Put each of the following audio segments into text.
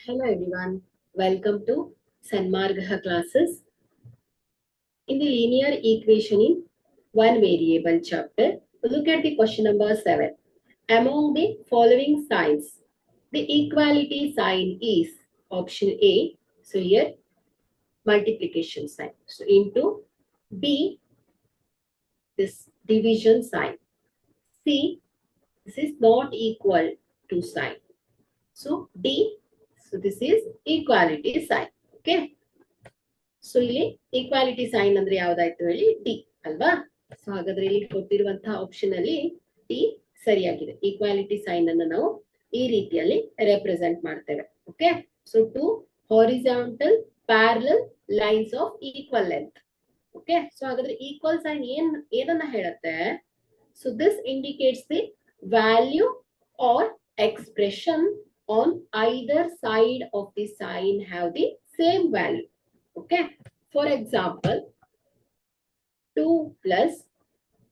Hello everyone, welcome to Sanmargaha classes. In the linear equation in one variable chapter, look at the question number 7. Among the following signs, the equality sign is option A. So here multiplication sign. So into B, this division sign. C, this is not equal to sign. So D, so this is equality sign. Okay. So ಇಲ್ಲಿ equality sign ಅಂದ್ರೆ ಯಾವ್ದಾಯ್ತು ಹೇಳಿ D ಅಲ್ವಾ. So ಹಾಗಾದ್ರೆ ಇಲ್ಲಿ ಕೊಟ್ಟಿರುವಂತಹ option ಅಲ್ಲಿ D ಸರಿಯಾಗಿದೆ. Equality sign ಅನ್ನು ನಾವು ಈ ರೀತಿಯಲ್ಲಿ ರೆಪ್ರೆಸೆಂಟ್ ಮಾಡ್ತೇವೆ. Okay, so two horizontal parallel lines of equal length. Okay, so ಹಾಗಾದ್ರೆ ಈಕ್ವಲ್ ಸೈನ್ ಏನನ್ನ ಹೇಳುತ್ತೆ? So this indicates the value or expression on either side of the sign have the same value. Okay, for example, 2 plus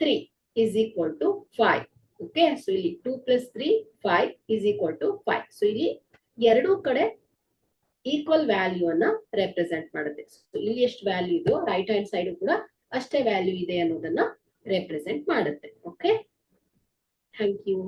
3 is equal to 5. Okay, so ಇಲ್ಲಿ 2 plus 3, 5 is equal to 5. So ಇಲ್ಲಿ ಎರಡೂ ಕಡೆ equal value ಅನ್ನ represent ಮಾಡುತ್ತೆ. So ಇಲ್ಲಿ ಎಷ್ಟು value ಇದೆಯೋ right hand side ಕೂಡ ಅಷ್ಟೇ ವ್ಯಾಲ್ಯೂ ಇದೆ ಅನ್ನೋದನ್ನ ರೆಪ್ರೆಸೆಂಟ್ ಮಾಡುತ್ತೆ. Okay, thank you.